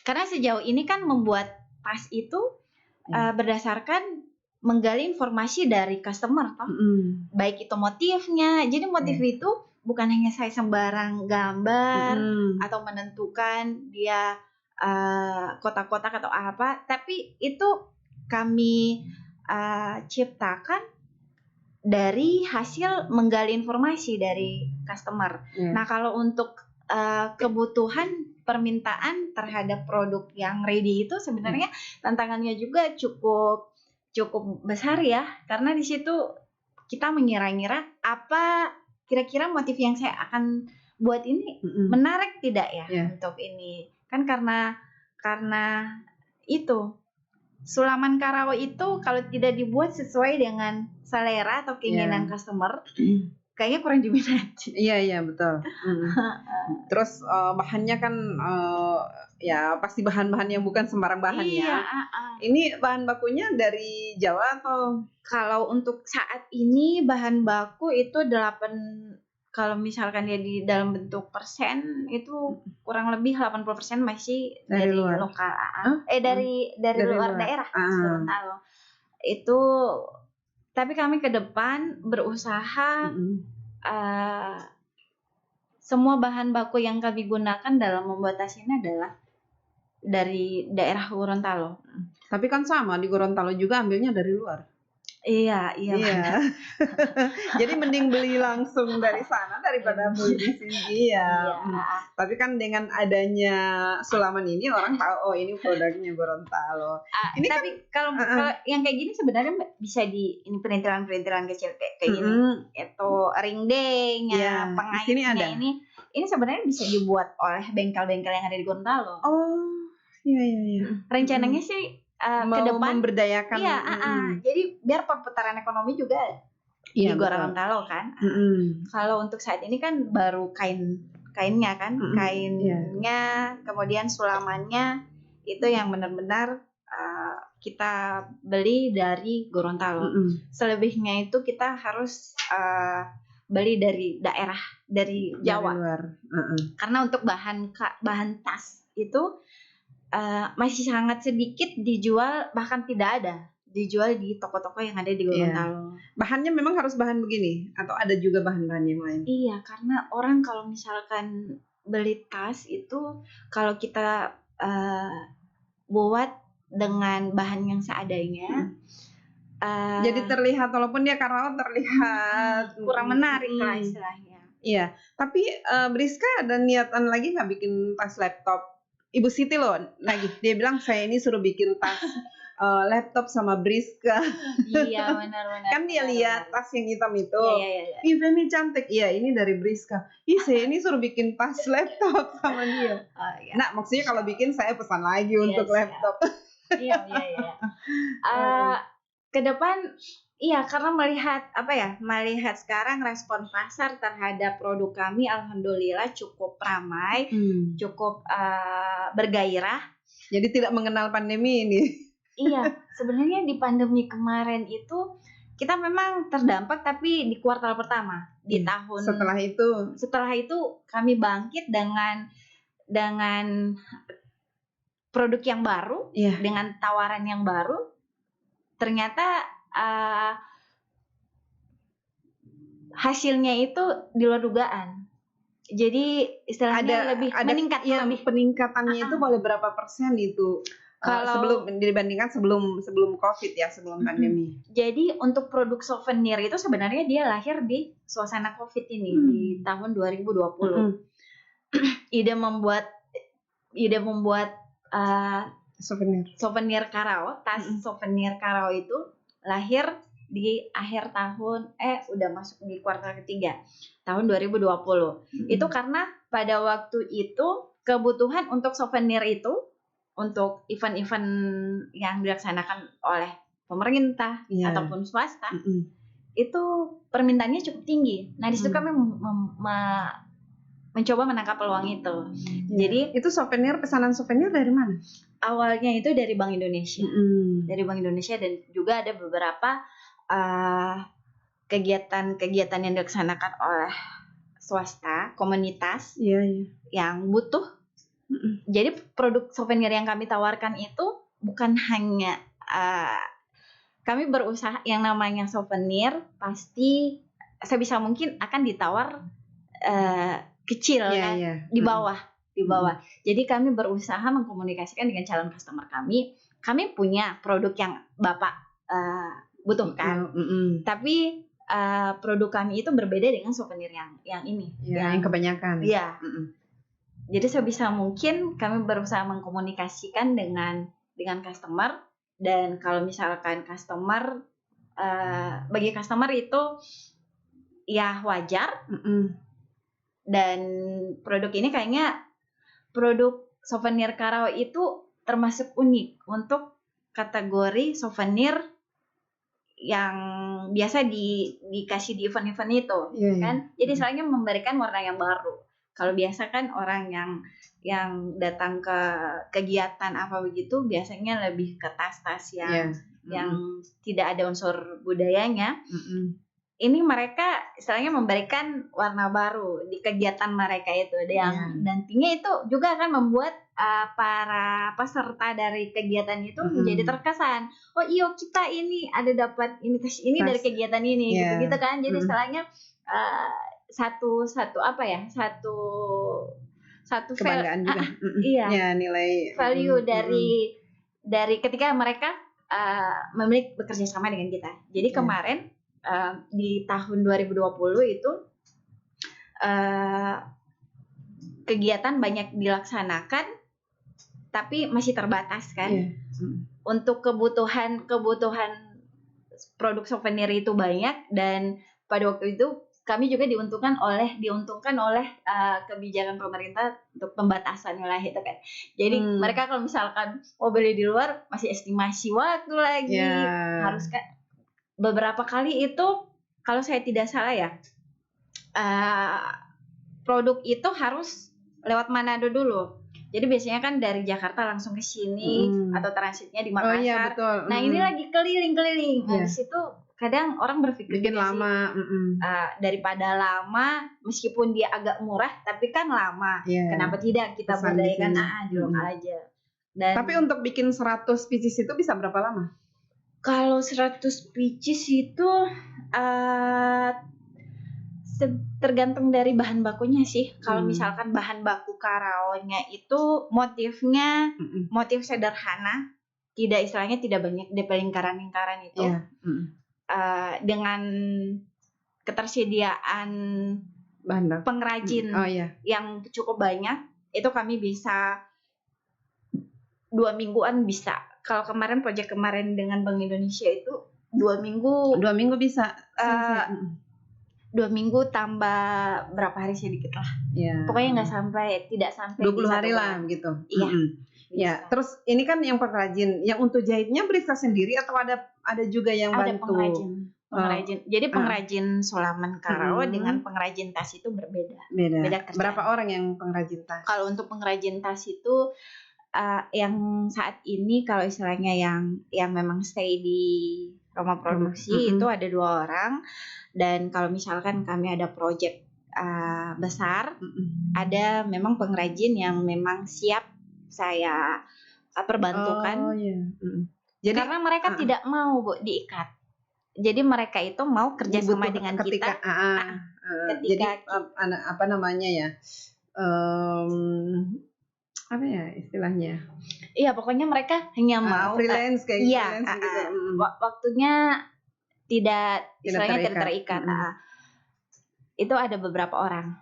karena sejauh ini kan membuat tas itu berdasarkan menggali informasi dari customer toh. Baik itu motifnya. Jadi motif itu bukan hanya saya sembarang gambar atau menentukan dia kotak-kotak atau apa, tapi itu kami ciptakan dari hasil menggali informasi dari customer. Nah kalau untuk kebutuhan permintaan terhadap produk yang ready itu sebenarnya tantangannya juga cukup besar ya, karena di situ kita mengira-ngira apa kira-kira motif yang saya akan buat ini menarik tidak ya untuk ini. Kan karena itu sulaman Karao itu kalau tidak dibuat sesuai dengan selera atau keinginan customer, kayaknya kurang diminati. Iya betul. Terus bahannya kan pasti bahan-bahan yang bukan sembarang bahan ya. Ini bahan bakunya dari Jawa atau? Kalau untuk saat ini bahan baku itu 8, kalau misalkan dia di dalam bentuk persen itu kurang lebih 80% masih dari luar. Lokal. Dari luar daerah Gorontalo. Itu tapi kami ke depan berusaha semua bahan baku yang kami gunakan dalam membuat tas ini adalah dari daerah Gorontalo. Tapi kan sama di Gorontalo juga ambilnya dari luar. Iya. Jadi mending beli langsung dari sana daripada beli di sini. Tapi kan dengan adanya sulaman ini orang tahu ini produknya Gorontalo. Ini tapi kalau yang kayak gini sebenarnya bisa ini perintilan kecil kayak gini. Itu ringdeng pengaitnya ini sebenarnya bisa dibuat oleh bengkel-bengkel yang ada di Gorontalo. Iya. Rencananya sih ke depan memberdayakan. Jadi biar perputaran ekonomi juga di Gorontalo kan. Kalau untuk saat ini kan baru kainnya kan, kainnya, kemudian sulamannya itu yang benar-benar kita beli dari Gorontalo. Selebihnya itu kita harus beli dari daerah, dari Jawa. Dari luar. Karena untuk bahan tas itu masih sangat sedikit dijual, bahkan tidak ada dijual di toko-toko yang ada di Gorontalo. Bahannya memang harus bahan begini atau ada juga bahan-bahan yang lain? Iya, karena orang kalau misalkan beli tas itu kalau kita buat dengan bahan yang seadanya, jadi terlihat walaupun dia Karao terlihat kurang menarik lah istilahnya. Iya, tapi Briska ada niatan lagi nggak bikin tas laptop? Ibu Siti loh lagi, dia bilang saya ini suruh bikin tas laptop sama Briska. Iya benar. Kan dia lihat tas yang hitam itu. Iya. Ih Femi cantik. Iya ini dari Briska. Ih saya ini suruh bikin tas laptop sama dia. Nah maksudnya kalau bikin saya pesan lagi untuk laptop. Iya. Ke depan karena melihat sekarang respon pasar terhadap produk kami alhamdulillah cukup ramai, cukup bergairah. Jadi tidak mengenal pandemi ini. Iya, sebenarnya di pandemi kemarin itu kita memang terdampak, tapi di kuartal pertama di tahun setelah itu kami bangkit dengan produk yang baru, dengan tawaran yang baru. Ternyata hasilnya itu di luar dugaan. Jadi istilahnya lebih meningkat. Ya, peningkatannya itu boleh berapa persen itu? Kalau dibandingkan sebelum COVID ya, sebelum pandemi. Jadi untuk produk souvenir itu sebenarnya dia lahir di suasana COVID ini di tahun 2020. Ide membuat souvenir Karao, tas souvenir Karao itu lahir di akhir tahun udah masuk di kuartal ketiga tahun 2020. Itu karena pada waktu itu kebutuhan untuk souvenir itu, untuk event-event yang dilaksanakan oleh pemerintah ataupun swasta, itu permintaannya cukup tinggi. Nah, di situ kami mencoba menangkap peluang itu. Jadi itu pesanan souvenir dari mana? Awalnya itu dari Bank Indonesia. Dari Bank Indonesia, dan juga ada beberapa kegiatan-kegiatan yang dilaksanakan oleh swasta, komunitas yang butuh. Jadi produk souvenir yang kami tawarkan itu bukan hanya kami berusaha, yang namanya souvenir pasti sebisa mungkin akan ditawar kecil di bawah. Jadi kami berusaha mengkomunikasikan dengan calon customer kami. Kami punya produk yang Bapak butuhkan, tapi produk kami itu berbeda dengan souvenir yang ini, yang kebanyakan. Iya. Jadi sebisa mungkin kami berusaha mengkomunikasikan dengan customer, dan kalau misalkan customer bagi customer itu ya wajar. Dan produk ini kayaknya produk souvenir Karao itu termasuk unik untuk kategori souvenir yang biasa dikasih di event-event itu, kan? Jadi istilahnya memberikan warna yang baru. Kalau biasa kan orang yang datang ke kegiatan apa begitu biasanya lebih ke tas-tas yang tidak ada unsur budayanya. Ini mereka istilahnya memberikan warna baru di kegiatan mereka itu, dan nantinya itu juga akan membuat para peserta dari kegiatan itu menjadi terkesan, oh iya kita ini ada dapat ini tas ini dari kegiatan ini, gitu kan. Jadi istilahnya satu kebanggaan juga. Nilai value dari ketika mereka memiliki bekerja sama dengan kita. Jadi kemarin di tahun 2020 itu kegiatan banyak dilaksanakan, tapi masih terbatas kan. Untuk kebutuhan produk souvenir itu banyak, dan pada waktu itu kami juga diuntungkan oleh kebijakan pemerintah untuk pembatasan wilayah itu kan. Jadi mereka kalau misalkan mau beli di luar masih estimasi waktu lagi, harus kan beberapa kali itu, kalau saya tidak salah ya, produk itu harus lewat Manado dulu. Jadi biasanya kan dari Jakarta langsung ke sini atau transitnya di Makassar. Betul. Nah, ini lagi keliling-keliling. Nah, di situ kadang orang berpikir bikin lama, daripada lama, meskipun dia agak murah, tapi kan lama. Kenapa tidak kita budayakan di lokal aja. Dan tapi untuk bikin 100 pieces itu bisa berapa lama? Kalau 100 pieces itu tergantung dari bahan bakunya sih. Kalau misalkan bahan baku Karaonya itu motifnya motif sederhana, istilahnya tidak banyak DP lingkaran-lingkaran itu. Dengan ketersediaan bahan baku pengrajin yang cukup banyak, itu kami bisa 2 mingguan bisa. Kalau kemarin proyek kemarin dengan Bank Indonesia itu 2 minggu. 2 minggu bisa. 2 minggu tambah berapa hari sedikit lah. Pokoknya tidak sampai 20 hari lah gitu. Ya, terus ini kan yang pengrajin, yang untuk jahitnya Briska sendiri atau ada juga yang bantu? Ada pengrajin. Jadi pengrajin sulaman Karao dengan pengrajin tas itu berbeda. Beda berapa orang yang pengrajin tas? Kalau untuk pengrajin tas itu yang saat ini kalau istilahnya yang memang stay di rumah produksi itu ada 2 orang, dan kalau misalkan kami ada project besar, ada memang pengrajin yang memang siap saya perbantukan. Jadi karena mereka tidak mau Bu diikat. Jadi mereka itu mau kerjasama dengan kita. Jadi apa namanya ya? Apa ya istilahnya? Iya, pokoknya mereka hanya mau freelance kayak freelance gitu. Waktunya tidak terikat. Itu ada beberapa orang.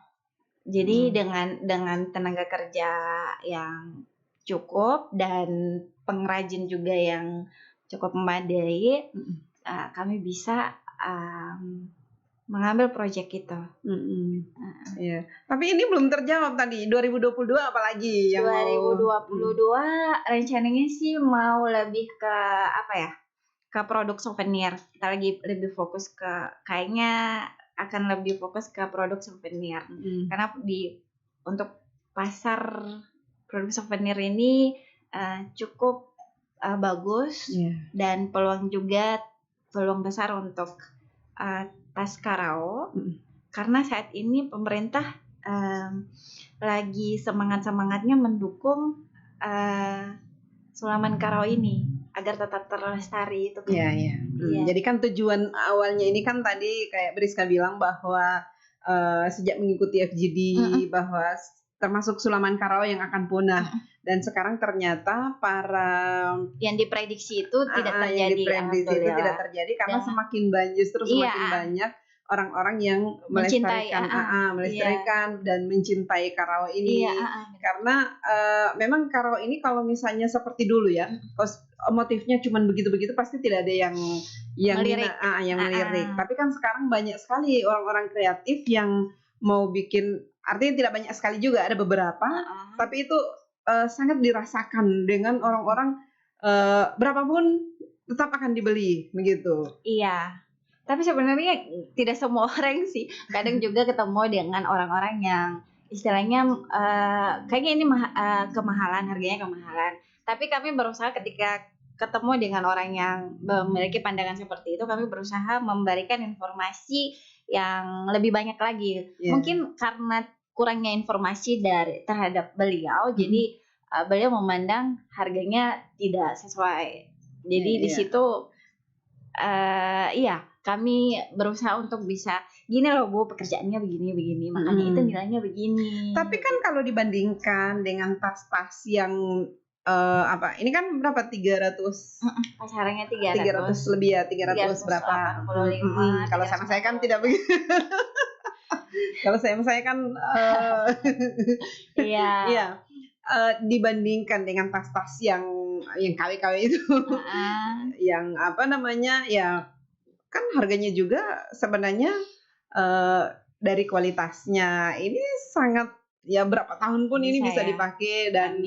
Jadi dengan tenaga kerja yang cukup dan pengrajin juga yang cukup memadai, kami bisa mengambil proyek itu. Iya. Tapi ini belum terjawab tadi. 2022 apalagi yang 2022 rencananya sih mau lebih ke apa ya? Ke produk souvenir. Kita lagi lebih fokus ke kayaknya akan lebih fokus ke produk souvenir. Karena untuk pasar produk souvenir ini cukup bagus dan peluang besar untuk tas Karao. Karena saat ini pemerintah lagi semangat-semangatnya mendukung Sulaman Karao ini agar tetap terlestari itu kan. Iya. Jadi kan tujuan awalnya ini kan tadi kayak Briska bilang bahwa sejak mengikuti FGD bahwa termasuk Sulaman Karao yang akan punah, dan sekarang ternyata para yang diprediksi itu tidak terjadi. Tidak terjadi karena semakin banyak orang-orang yang melestarikan dan mencintai Karao ini. Karena memang Karao ini kalau misalnya seperti dulu ya, motifnya cuma begitu-begitu pasti tidak ada yang melirik. Tapi kan sekarang banyak sekali orang-orang kreatif yang mau bikin, artinya tidak banyak sekali juga, ada beberapa, tapi itu sangat dirasakan dengan orang-orang, berapapun tetap akan dibeli begitu. Iya. Tapi sebenarnya tidak semua orang sih. Kadang juga ketemu dengan orang-orang yang istilahnya kayaknya ini kemahalan, harganya kemahalan. Tapi kami berusaha ketika ketemu dengan orang yang memiliki pandangan seperti itu, kami berusaha memberikan informasi yang lebih banyak lagi. Mungkin karena kurangnya informasi terhadap beliau, jadi beliau memandang harganya tidak sesuai. Jadi di situ kami berusaha untuk bisa gini loh Bu, pekerjaannya begini, makanya itu nilainya begini. Tapi kan kalau dibandingkan dengan tas-tas yang ini kan berapa, 300 pasarannya 300 lebih ya, 300 berapa? 85. Kalau sama saya kan tidak begitu. Kalau saya kan iya. Dibandingkan dengan tas-tas yang KW-KW itu, yang apa namanya ya, kan harganya juga sebenarnya dari kualitasnya ini sangat ya, berapa tahun pun ini bisa dipakai dan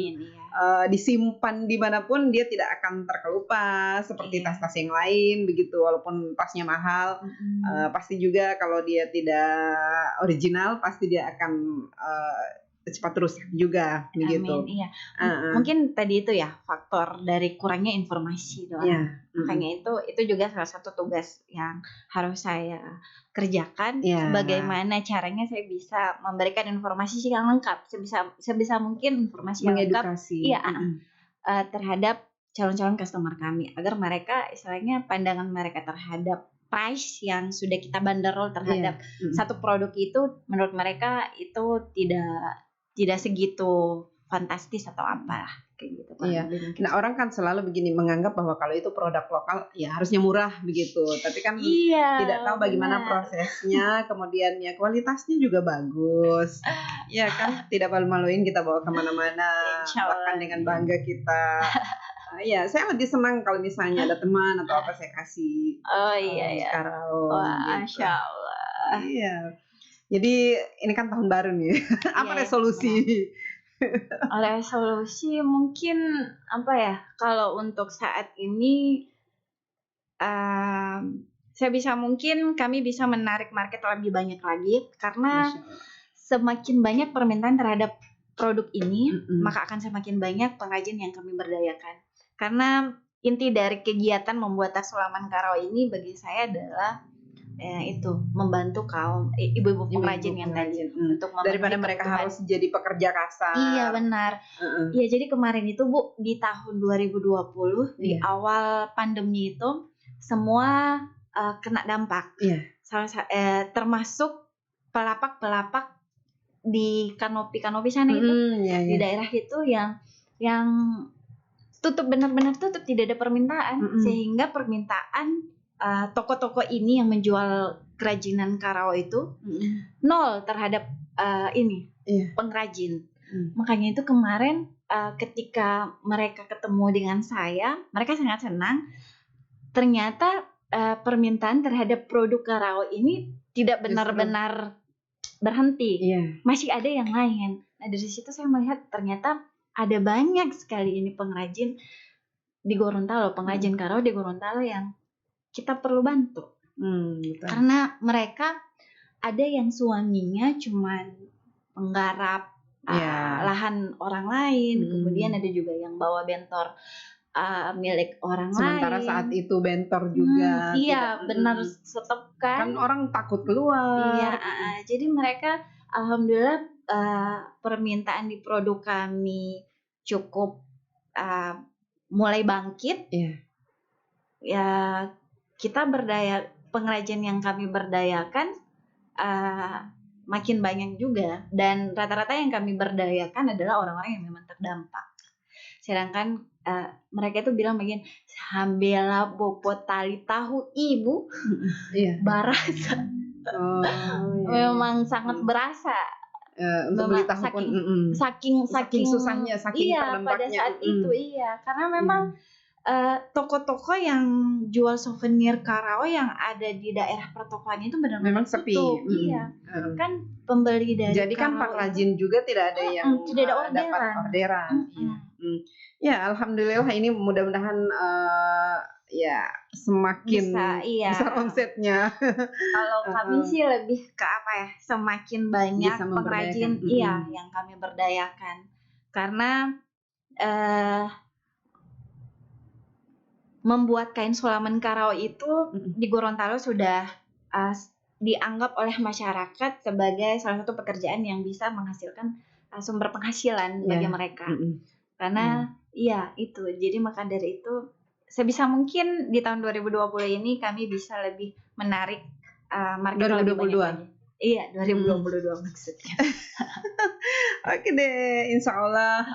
disimpan dimanapun dia tidak akan terkelupas seperti tas-tas yang lain begitu. Walaupun tasnya mahal, pasti juga kalau dia tidak original pasti dia akan cepat rusak juga begitu. Iya. Mungkin tadi itu ya faktor dari kurangnya informasi doang. Makanya itu juga salah satu tugas yang harus saya kerjakan. Bagaimana caranya saya bisa memberikan informasi yang lengkap, sebisa mungkin informasi yang lengkap terhadap calon-calon customer kami, agar mereka istilahnya pandangan mereka terhadap price yang sudah kita banderol terhadap satu produk itu, menurut mereka itu tidak segitu fantastis atau apa kayak gitu. Nah, orang kan selalu begini menganggap bahwa kalau itu produk lokal ya harusnya murah begitu. Tapi kan tidak tahu bagaimana prosesnya, kemudian ya kualitasnya juga bagus. Ya kan, tidak malu-maluin kita bawa kemana-mana, bahkan dengan bangga kita. Saya lebih senang kalau misalnya ada teman atau apa saya kasih. Karao. Masya Allah. Iya. Jadi ini kan tahun baru nih. Apa resolusi? Resolusi mungkin apa ya? Kalau untuk saat ini sebisa mungkin kami bisa menarik market lebih banyak lagi, karena semakin banyak permintaan terhadap produk ini, maka akan semakin banyak pengrajin yang kami berdayakan. Karena inti dari kegiatan membuat tas Sulaman Karawa ini bagi saya adalah itu membantu kaum ibu-ibu pengrajin yang tadi untuk daripada mereka harus jadi pekerja kasar. Iya benar. Iya, jadi kemarin itu Bu, di tahun 2020 di awal pandemi itu semua kena dampak. Termasuk pelapak-pelapak di kanopi-kanopi sana itu di daerah itu yang tutup, benar-benar tutup, tidak ada permintaan, sehingga permintaan toko-toko ini yang menjual kerajinan Karawa itu nol terhadap pengrajin. Makanya itu kemarin ketika mereka ketemu dengan saya, mereka sangat senang. Ternyata permintaan terhadap produk Karawa ini tidak benar-benar berhenti, masih ada yang lain. Nah dari situ saya melihat ternyata ada banyak sekali ini pengrajin di Gorontalo, pengrajin Karawa di Gorontalo yang kita perlu bantu. Betul. Karena mereka ada yang suaminya cuman penggarap lahan orang lain, kemudian ada juga yang bawa bentor milik orang Sementara lain. saat itu bentor juga. Benar, stop kan orang takut keluar. Jadi mereka alhamdulillah permintaan di produk kami cukup mulai bangkit. Ya kita pengrajin yang kami berdayakan makin banyak juga, dan rata-rata yang kami berdayakan adalah orang-orang yang memang terdampak. Sedangkan mereka itu bilang begini, hambela bobot tali tahu ibu berasa. Memang sangat berasa. Untuk beli tahu pun saking susahnya, saking terdampaknya pada saat itu. Karena memang toko-toko yang jual souvenir Karawa yang ada di daerah pertokoannya itu benar-benar memang sepi. Kan pembeli dari jadi kan pengrajin juga tidak ada yang tidak ada dapat orderan. Ya alhamdulillah, ini mudah-mudahan semakin besar omsetnya. Kalau kami sih lebih ke semakin banyak pengrajin yang kami berdayakan, karena membuat kain Sulaman Karawa itu di Gorontalo sudah dianggap oleh masyarakat sebagai salah satu pekerjaan yang bisa menghasilkan sumber penghasilan bagi mereka. Karena itu. Jadi maka dari itu sebisa mungkin di tahun 2020 ini kami bisa lebih menarik market 2022. lebih banyak lagi. Iya, 2022 maksudnya. Oke deh, insya Allah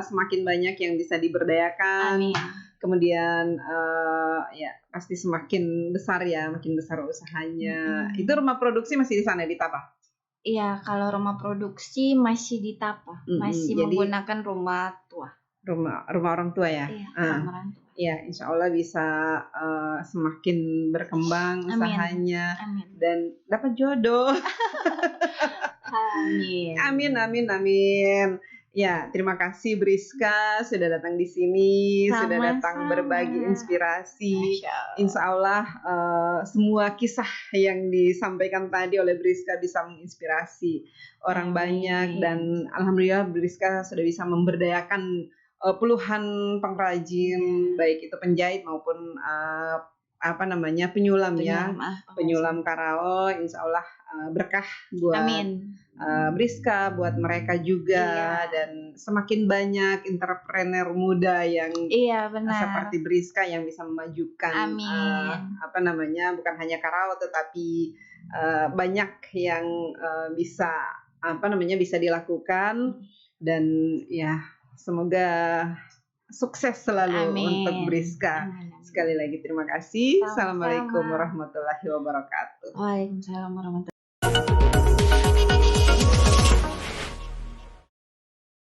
semakin banyak yang bisa diberdayakan. Amin. Kemudian pasti makin besar usahanya. Itu rumah produksi masih di sana di Tapa? Iya, kalau rumah produksi masih di Tapa, masih menggunakan rumah tua. Rumah orang tua ya. Rumah orang tua. Ya, insya Allah bisa semakin berkembang usahanya. Amin. Dan dapat jodoh. Amin. Ya, terima kasih Briska sudah datang di sini, sudah datang berbagi inspirasi. Insya Allah semua kisah yang disampaikan tadi oleh Briska bisa menginspirasi orang banyak, dan alhamdulillah Briska sudah bisa memberdayakan puluhan pengrajin, baik itu penjahit maupun penyulam Karawa. Insya Allah berkah buat Briska, buat mereka juga, dan semakin banyak entrepreneur muda yang seperti Briska yang bisa memajukan bukan hanya Karawa tetapi banyak yang bisa dilakukan, dan semoga sukses selalu untuk Briska. Sekali lagi terima kasih. Assalamualaikum warahmatullahi wabarakatuh. Waalaikumsalam warahmatullahi wabarakatuh.